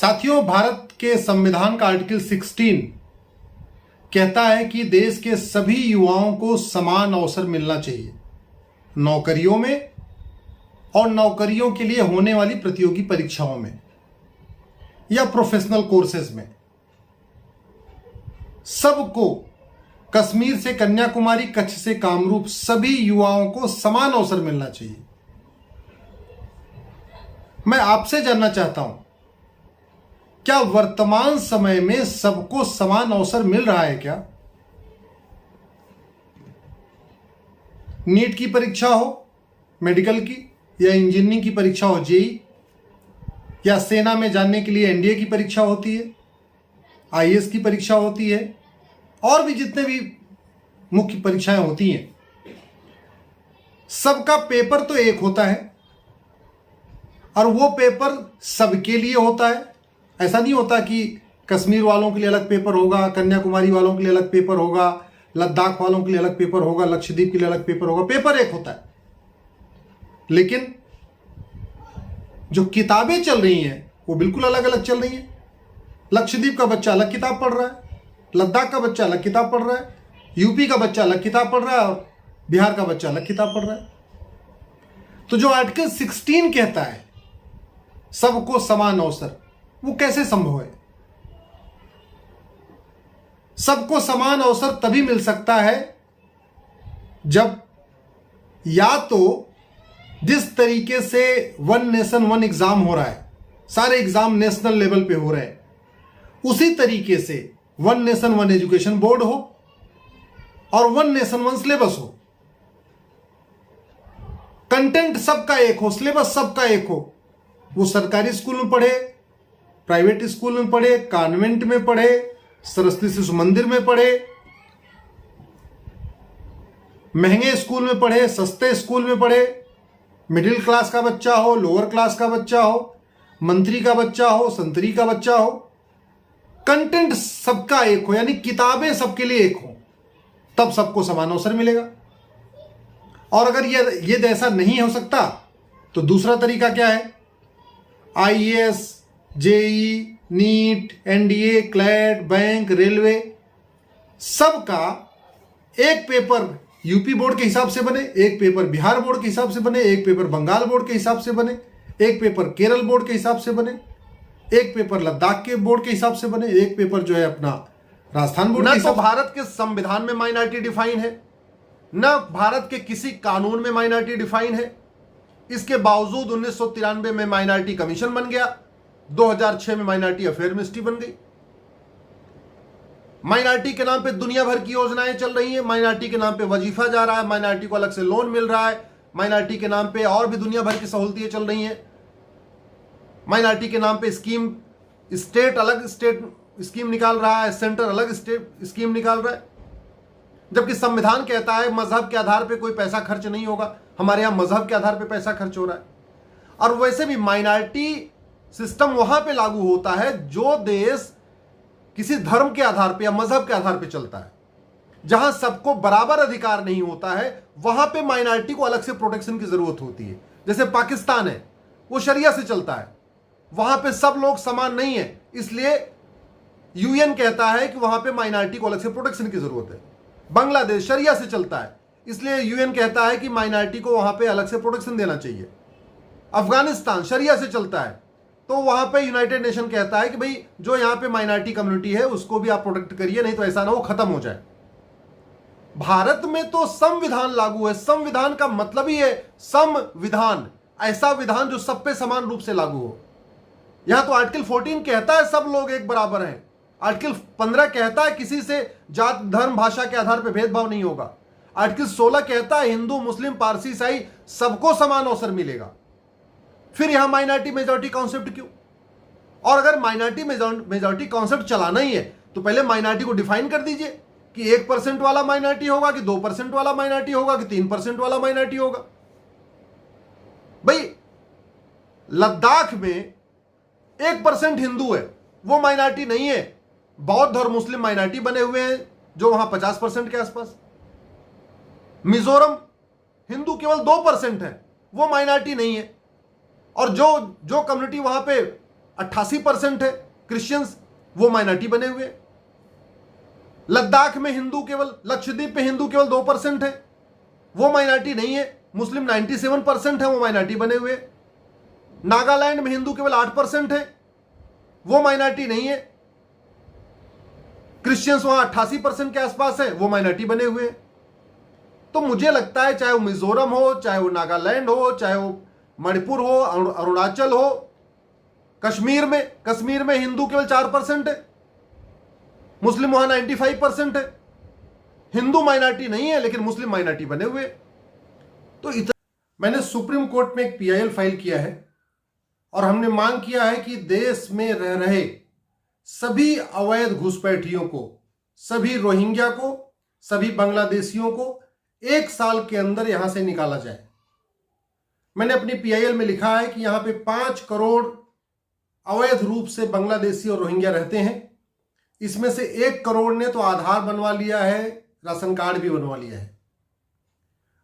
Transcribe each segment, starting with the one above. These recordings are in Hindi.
साथियों, भारत के संविधान का आर्टिकल 16 कहता है कि देश के सभी युवाओं को समान अवसर मिलना चाहिए नौकरियों में और नौकरियों के लिए होने वाली प्रतियोगी परीक्षाओं में या प्रोफेशनल कोर्सेज में। सबको, कश्मीर से कन्याकुमारी, कच्छ से कामरूप, सभी युवाओं को समान अवसर मिलना चाहिए। मैं आपसे जानना चाहता हूं, क्या वर्तमान समय में सबको समान अवसर मिल रहा है क्या? नीट की परीक्षा हो, मेडिकल की या इंजीनियरिंग की परीक्षा हो, जेई, या सेना में जाने के लिए एनडीए की परीक्षा होती है, आईएएस की परीक्षा होती है, और भी जितने भी मुख्य परीक्षाएं होती हैं, सबका पेपर तो एक होता है और वो पेपर सबके लिए होता है। ऐसा नहीं होता कि कश्मीर वालों के लिए अलग पेपर होगा, कन्याकुमारी वालों के लिए अलग पेपर होगा, लद्दाख वालों के लिए अलग पेपर होगा, लक्षद्वीप के लिए अलग पेपर होगा। पेपर एक होता है, लेकिन जो किताबें चल रही हैं वो बिल्कुल अलग अलग चल रही हैं। लक्षद्वीप का बच्चा अलग किताब पढ़ रहा है, लद्दाख का बच्चा अलग किताब पढ़ रहा है, यूपी का बच्चा अलग किताब पढ़ रहा है और बिहार का बच्चा अलग किताब पढ़ रहा है। तो जो आर्टिकल 16 कहता है सबको समान अवसर, वो कैसे संभव है? सबको समान अवसर तभी मिल सकता है जब या तो जिस तरीके से वन नेशन वन एग्जाम हो रहा है, सारे एग्जाम नेशनल लेवल पे हो रहे हैं, उसी तरीके से one nation one education board हो और वन नेशन वन सिलेबस हो। कंटेंट सबका एक हो, सिलेबस सबका एक हो। वो सरकारी स्कूल में पढ़े, प्राइवेट स्कूल में पढ़े, कॉन्वेंट में पढ़े, सरस्वती शिशु मंदिर में पढ़े, महंगे स्कूल में पढ़े, सस्ते स्कूल में पढ़े, मिडिल क्लास का बच्चा हो, लोअर क्लास का बच्चा हो, मंत्री का बच्चा हो, संतरी का बच्चा हो, कंटेंट सबका एक हो, यानी किताबें सबके लिए एक हो, तब सबको समान अवसर मिलेगा। और अगर ये ऐसा नहीं हो सकता तो दूसरा तरीका क्या है? IAS, JE, NEET, NDA, CLAT, bank, railway, सबका एक पेपर यूपी बोर्ड के हिसाब से बने, एक पेपर बिहार बोर्ड के हिसाब से बने, एक पेपर बंगाल बोर्ड के हिसाब से बने, एक पेपर केरल बोर्ड के हिसाब से बने, एक पेपर लद्दाख के बोर्ड के हिसाब से बने, एक पेपर जो है अपना राजस्थान बोर्ड के हिसाब से। तो भारत के संविधान में माइनॉरिटी डिफाइन है, न भारत के किसी कानून में माइनॉरिटी डिफाइन है। इसके बावजूद 1993 में माइनॉरिटी कमीशन बन गया, 2006 में माइनॉरिटी अफेयर मिनिस्ट्री बन गई। माइनॉरिटी के नाम पे दुनिया भर की योजनाएं चल रही हैं, माइनॉरिटी के नाम पे वजीफा जा रहा है, माइनॉरिटी को अलग से लोन मिल रहा है, माइनॉरिटी के नाम पे और भी दुनिया भर की सहूलतें चल रही हैं। माइनॉरिटी के नाम पे स्कीम, स्टेट अलग स्टेट स्कीम निकाल रहा है, सेंटर अलग स्टेट स्कीम निकाल रहा है, जबकि संविधान कहता है मजहब के आधार पे कोई पैसा खर्च नहीं होगा। हमारे यहां मजहब के आधार पे पैसा खर्च हो रहा है। और वैसे भी माइनॉरिटी सिस्टम वहां पे लागू होता है जो देश किसी धर्म के आधार पे या मजहब के आधार पे चलता है। जहां सबको बराबर अधिकार नहीं होता है, वहां पे माइनॉरिटी को अलग से प्रोटेक्शन की जरूरत होती है। जैसे पाकिस्तान है, वो शरिया से चलता है, वहां पे सब लोग समान नहीं है, इसलिए यूएन कहता है कि वहां पे माइनॉरिटी को अलग से प्रोटेक्शन की जरूरत है। बांग्लादेश शरिया से चलता है, इसलिए यूएन कहता है कि माइनॉरिटी को वहां पे अलग से प्रोटेक्शन देना चाहिए। अफगानिस्तान शरिया से चलता है, तो वहां पे यूनाइटेड नेशन कहता है कि भाई जो यहां पे माइनॉरिटी कम्युनिटी है उसको भी आप प्रोटेक्ट करिए, नहीं तो ऐसा ना हो खत्म हो जाए। भारत में तो संविधान लागू है। संविधान का मतलब ही है संविधान, ऐसा विधान जो सब पे समान रूप से लागू हो। यहां तो आर्टिकल 14 कहता है सब लोग एक बराबर हैं। आर्टिकल 15 कहता है किसी से जात, धर्म, भाषा के आधार पर भेदभाव नहीं होगा। आर्टिकल 16 कहता है हिंदू, मुस्लिम, पारसी, ईसाई सबको समान अवसर मिलेगा। फिर यहां माइनॉरिटी मेजॉरिटी कॉन्सेप्ट क्यों? और अगर माइनॉरिटी मेजॉरिटी कॉन्सेप्ट चलाना ही है तो पहले माइनॉरिटी को डिफाइन कर दीजिए कि 1% वाला माइनॉरिटी होगा कि 2% वाला माइनॉरिटी होगा कि 3% वाला माइनॉरिटी होगा। भाई लद्दाख में 1% हिंदू है, वो माइनॉरिटी नहीं है। बौद्ध और मुस्लिम माइनॉरिटी बने हुए हैं जो वहां 50% के आसपास। मिजोरम हिंदू केवल 2% है, वो माइनॉरिटी नहीं है। और जो कम्युनिटी वहां पे 88% है क्रिश्चियंस, वो माइनॉरिटी बने हुए। लद्दाख में हिंदू केवल, लक्षद्वीप पे हिंदू केवल 2% है, वो माइनॉरिटी नहीं है। मुस्लिम 97% है, वो माइनॉरिटी बने हुए। नागालैंड में हिंदू केवल 8% है, वो माइनॉरिटी नहीं है। क्रिश्चियंस वहां 88% के आसपास है, वो माइनॉरिटी बने हुए। तो मुझे लगता है चाहे वो मिजोरम हो, चाहे वो नागालैंड हो, चाहे वो मणिपुर हो, अरुणाचल हो, कश्मीर में हिंदू केवल 4% है, मुस्लिम वहां 95% है। हिंदू माइनॉरिटी नहीं है लेकिन मुस्लिम माइनॉरिटी बने हुए। तो इतना मैंने सुप्रीम कोर्ट में एक पीआईएल फाइल किया है और हमने मांग किया है कि देश में रह रहे सभी अवैध घुसपैठियों को, सभी रोहिंग्या को, सभी बांग्लादेशियों को 1 साल के अंदर यहां से निकाला जाए। मैंने अपनी पीआईएल में लिखा है कि यहां पे 5 करोड़ अवैध रूप से बांग्लादेशी और रोहिंग्या रहते हैं। इसमें से 1 करोड़ ने तो आधार बनवा लिया है, राशन कार्ड भी बनवा लिया है।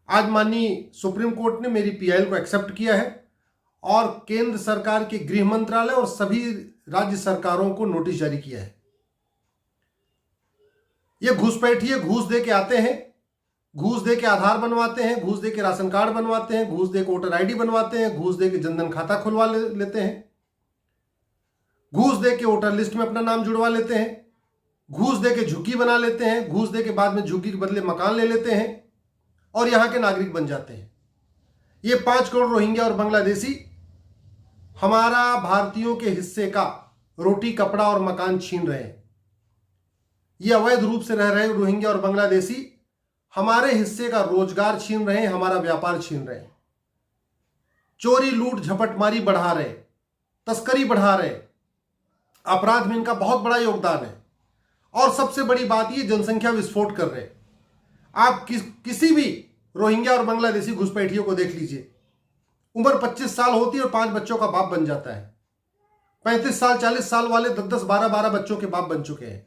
आज माननीय सुप्रीम कोर्ट ने मेरी पीआईएल को एक्सेप्ट किया है और केंद्र सरकार के गृह मंत्रालय और सभी राज्य सरकारों को नोटिस जारी किया है। ये घुसपैठिए घूस दे के आते हैं, घूस दे के आधार बनवाते हैं, घूस दे के राशन कार्ड बनवाते हैं, घूस दे के वोटर आईडी बनवाते हैं, घूस दे के जनधन खाता खुलवा लेते हैं, घूस दे के वोटर लिस्ट में अपना नाम जुड़वा लेते हैं, घूस दे के झुग्गी बना लेते हैं, घूस दे के बाद में झुग्गी के बदले मकान ले लेते हैं और यहां के नागरिक बन जाते हैं। ये 5 करोड़ रोहिंग्या और बांग्लादेशी हमारा भारतीयों के हिस्से का रोटी, कपड़ा और मकान छीन रहे हैं। ये अवैध रूप से रह रहे रोहिंग्या और बांग्लादेशी हमारे हिस्से का रोजगार छीन रहे हैं, हमारा व्यापार छीन रहे हैं, चोरी, लूट, झपटमारी बढ़ा रहे, तस्करी बढ़ा रहे, अपराध में इनका बहुत बड़ा योगदान है। और सबसे बड़ी बात ये जनसंख्या विस्फोट कर रहे। आप किसी भी रोहिंग्या और बांग्लादेशी घुसपैठियों को देख लीजिए, उम्र 25 साल होती है और 5 बच्चों का बाप बन जाता है। 35 साल 40 साल वाले 10-10, 12-12 बच्चों के बाप बन चुके हैं।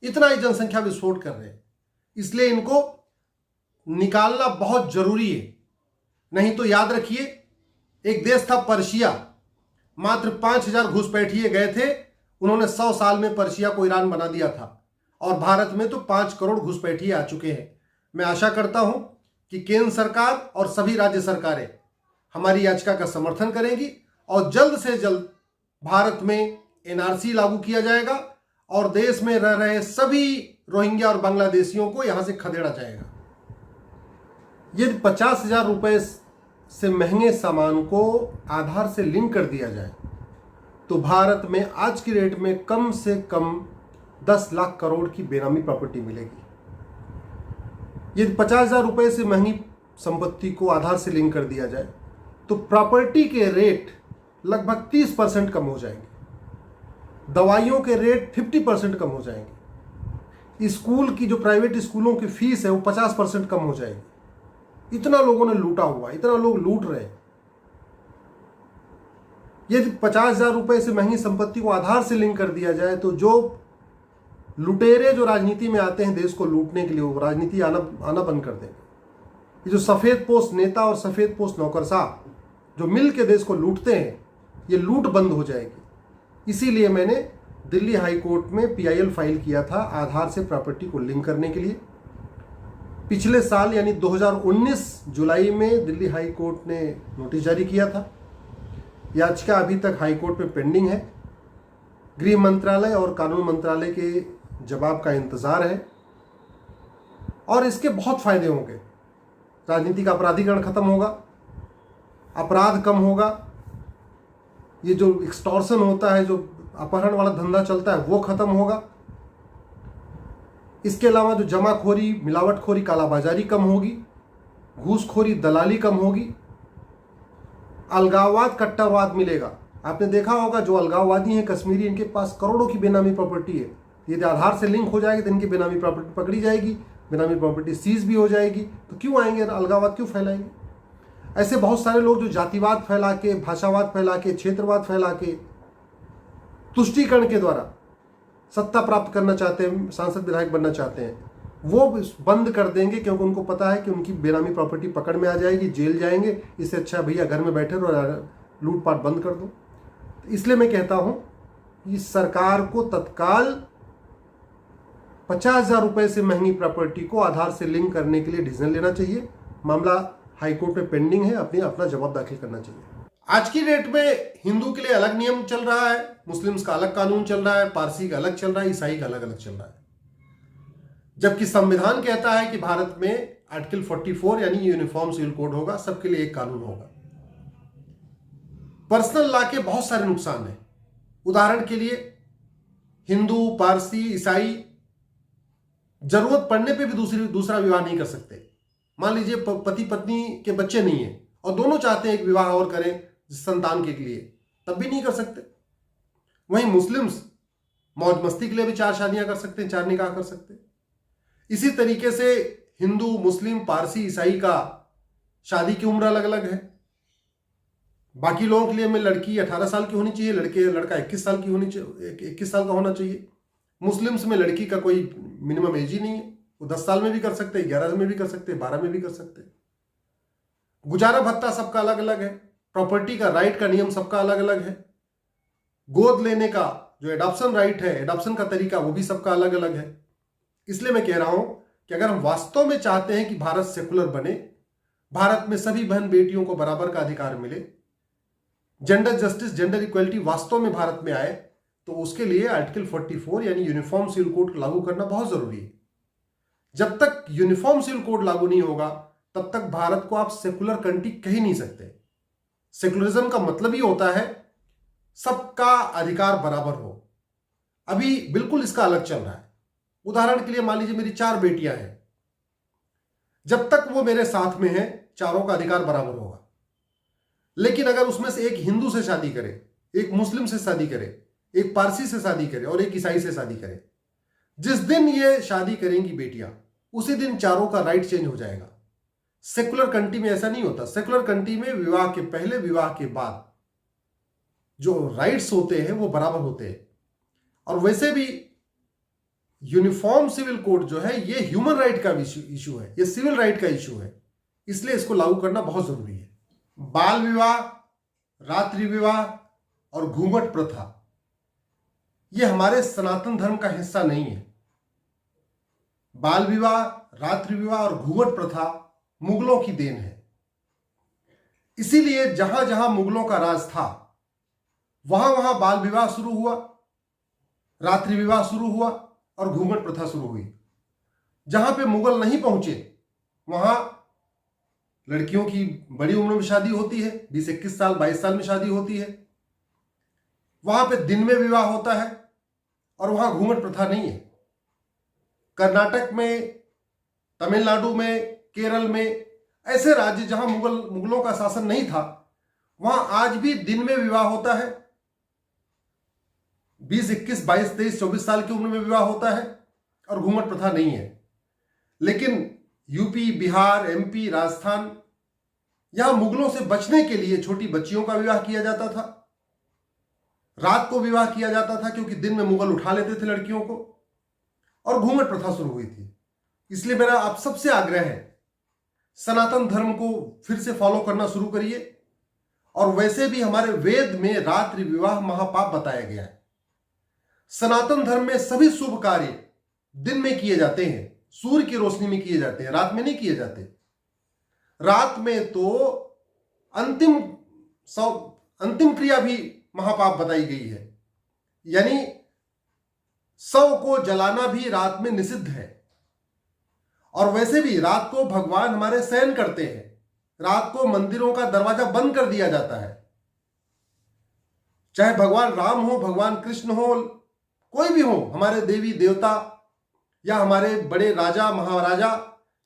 इतना ही जनसंख्या विस्फोट कर रहे हैं। इसलिए इनको निकालना बहुत जरूरी है। नहीं तो याद रखिए, एक देश था पर्शिया, मात्र 5000 घुसपैठिए गए थे, उन्होंने 100 साल में पर्शिया को ईरान बना दिया था। और भारत में तो 5 करोड़ घुसपैठिए आ चुके हैं। मैं आशा करता हूं कि केंद्र सरकार और सभी राज्य सरकारें हमारी याचिका का समर्थन करेंगी और जल्द से जल्द भारत में एनआरसी लागू किया जाएगा और देश में रह रहे सभी रोहिंग्या और बांग्लादेशियों को यहां से खदेड़ा जाएगा। यदि 50,000 रुपए से महंगे सामान को आधार से लिंक कर दिया जाए तो भारत में आज की रेट में कम से कम 10 लाख करोड़ की बेनामी प्रॉपर्टी मिलेगी। यदि 50,000 रुपए से महंगी संपत्ति को आधार से लिंक कर दिया जाए तो प्रॉपर्टी के रेट लगभग 30% कम हो जाएंगे, दवाइयों के रेट 50% कम हो जाएंगे, स्कूल की जो प्राइवेट स्कूलों की फीस है वो 50% कम हो जाएगी। इतना लोगों ने लूटा हुआ, इतना लोग लूट रहे। यदि 50,000 रुपए से महंगी संपत्ति को आधार से लिंक कर दिया जाए तो जो लुटेरे जो राजनीति में आते हैं देश को लूटने के लिए, वो राजनीति आना बंद कर देंगे। ये जो सफेद पोस्ट नेता और सफेद पोस्ट नौकरशाह जो मिल के देश को लूटते हैं, ये लूट बंद हो जाएगी। इसीलिए मैंने दिल्ली हाई कोर्ट में पीआईएल फाइल किया था आधार से प्रॉपर्टी को लिंक करने के लिए। पिछले साल यानी 2019 जुलाई में दिल्ली हाई कोर्ट ने नोटिस जारी किया था। याचिका अभी तक हाई कोर्ट में पेंडिंग है। गृह मंत्रालय और कानून मंत्रालय के जवाब का इंतजार है और इसके बहुत फायदे होंगे। राजनीति का अपराधीकरण खत्म होगा, अपराध कम होगा, ये जो एक्सटॉर्शन होता है, जो अपहरण वाला धंधा चलता है, वो खत्म होगा। इसके अलावा जो जमाखोरी, मिलावटखोरी, कालाबाजारी कम होगी, घूसखोरी, दलाली कम होगी, अलगाववाद, कट्टरवाद मिलेगा। आपने देखा होगा जो अलगाववादी हैं कश्मीरी, इनके पास करोड़ों की बेनामी प्रॉपर्टी है। यदि आधार से लिंक हो जाएगी तो इनकी बेनामी प्रॉपर्टी पकड़ी जाएगी, बेनामी प्रॉपर्टी सीज भी हो जाएगी। तो क्यों आएंगे, अलगाववाद क्यों फैलाएंगे? ऐसे बहुत सारे लोग जो जातिवाद फैला के, भाषावाद फैला के, क्षेत्रवाद फैला के, तुष्टीकरण के द्वारा सत्ता प्राप्त करना चाहते हैं, सांसद विधायक बनना चाहते हैं, वो बंद कर देंगे क्योंकि उनको पता है कि उनकी बेनामी प्रॉपर्टी पकड़ में आ जाएगी, जेल जाएंगे। इससे अच्छा भैया घर में बैठे रहो, लूटपाट बंद कर दो। इसलिए मैं कहता हूं कि सरकार को तत्काल 50,000 रुपए से महंगी प्रॉपर्टी को आधार से लिंक करने के लिए डिसीजन लेना चाहिए। मामला हाईकोर्ट में पेंडिंग है, अपना जवाब दाखिल करना चाहिए। आज की डेट में हिंदू के लिए अलग नियम चल रहा है, मुस्लिम्स का अलग कानून चल रहा है, पारसी का अलग चल रहा है, ईसाई का अलग अलग चल रहा है। जबकि संविधान कहता है कि भारत में आर्टिकल 44 यानी यूनिफॉर्म सिविल कोड होगा, सबके लिए एक कानून होगा। पर्सनल लॉ के बहुत सारे नुकसान हैं। उदाहरण के लिए हिंदू, पारसी, ईसाई जरूरत पड़ने पे भी दूसरा विवाह नहीं कर सकते। मान लीजिए पति पत्नी के बच्चे नहीं है और दोनों चाहते हैं एक विवाह और करें संतान के लिए, तब भी नहीं कर सकते। वहीं मुस्लिम्स मौज मस्ती के लिए भी 4 शादियां कर सकते हैं, 4 निकाह कर सकते हैं। इसी तरीके से हिंदू, मुस्लिम, पारसी, ईसाई का शादी की उम्र अलग अलग है। बाकी लोगों के लिए में लड़की 18 साल की होनी चाहिए, लड़का 21 साल की होनी चाहिए, 21 साल का होना चाहिए। मुस्लिम्स में लड़की का कोई मिनिमम एज ही नहीं है, वो 10 साल में भी कर सकते हैं, 11 में भी कर सकते हैं, 12 में भी कर सकते हैं। गुजारा भत्ता सबका अलग अलग है। प्रॉपर्टी का राइट का नियम सबका अलग अलग है। गोद लेने का जो एडॉप्शन राइट है, एडॉप्शन का तरीका, वो भी सबका अलग अलग है। इसलिए मैं कह रहा हूं कि अगर हम वास्तव में चाहते हैं कि भारत सेकुलर बने, भारत में सभी बहन बेटियों को बराबर का अधिकार मिले, जेंडर जस्टिस, जेंडर इक्वलिटी वास्तव में भारत में आए, तो उसके लिए आर्टिकल 44 यानी यूनिफॉर्म सिविल कोड लागू करना बहुत जरूरी है। जब तक यूनिफॉर्म सिविल कोड लागू नहीं होगा तब तक भारत को आप सेकुलर कंट्री कह ही नहीं सकते। सेकुलरिज्म का मतलब ही होता है सबका अधिकार बराबर हो। अभी बिल्कुल इसका अलग चल रहा है। उदाहरण के लिए मान लीजिए मेरी 4 बेटियां हैं, जब तक वो मेरे साथ में हैं चारों का अधिकार बराबर होगा। लेकिन अगर उसमें से एक हिंदू से शादी करे, एक मुस्लिम से शादी करे, एक पारसी से शादी करे और एक ईसाई से शादी करे, जिस दिन ये शादी करेंगी बेटियां, उसी दिन चारों का राइट चेंज हो जाएगा। सेकुलर कंट्री में ऐसा नहीं होता। सेकुलर कंट्री में विवाह के पहले, विवाह के बाद जो राइट्स होते हैं वो बराबर होते हैं। और वैसे भी यूनिफॉर्म सिविल कोड जो है ये ह्यूमन राइट का इशू है, ये सिविल राइट का इशू है, इसलिए इसको लागू करना बहुत जरूरी है। बाल विवाह, रात्रि विवाह और घूंघट प्रथा ये हमारे सनातन धर्म का हिस्सा नहीं है। बाल विवाह, रात्रि विवाह और घूंघट प्रथा मुगलों की देन है। इसीलिए जहां जहां मुगलों का राज था वहां वहां बाल विवाह शुरू हुआ, रात्रि विवाह शुरू हुआ और घूंघट प्रथा शुरू हुई। जहां पे मुगल नहीं पहुंचे वहां लड़कियों की बड़ी उम्र में शादी होती है, 20-21 साल, 22 साल में शादी होती है। वहां पे दिन में विवाह होता है और वहां घूंघट प्रथा नहीं है। कर्नाटक में, तमिलनाडु में, केरल में, ऐसे राज्य जहां मुगलों का शासन नहीं था, वहां आज भी दिन में विवाह होता है। 20, 21, 22, 23, 24 साल की उम्र में विवाह होता है और घूंघट प्रथा नहीं है। लेकिन यूपी, बिहार, एमपी, राजस्थान, यहां मुगलों से बचने के लिए छोटी बच्चियों का विवाह किया जाता था, रात को विवाह किया जाता था, क्योंकि दिन में मुगल उठा लेते थे लड़कियों को, और घूंघट प्रथा शुरू हुई थी। इसलिए मेरा आप सबसे आग्रह है, सनातन धर्म को फिर से फॉलो करना शुरू करिए। और वैसे भी हमारे वेद में रात्रि विवाह महापाप बताया गया है। सनातन धर्म में सभी शुभ कार्य दिन में किए जाते हैं, सूर्य की रोशनी में किए जाते हैं, रात में नहीं किए जाते। रात में तो अंतिम क्रिया भी महापाप बताई गई है, यानी शव को जलाना भी रात में निषिद्ध है। और वैसे भी रात को भगवान हमारे शयन करते हैं, रात को मंदिरों का दरवाजा बंद कर दिया जाता है। चाहे भगवान राम हो, भगवान कृष्ण हो, कोई भी हो, हमारे देवी देवता या हमारे बड़े राजा महाराजा,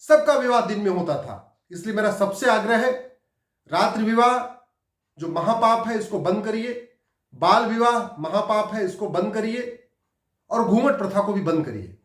सबका विवाह दिन में होता था। इसलिए मेरा सबसे आग्रह है, रात्रि विवाह जो महापाप है इसको बंद करिए, बाल विवाह महापाप है इसको बंद करिए, और घूंघट प्रथा को भी बंद करिए।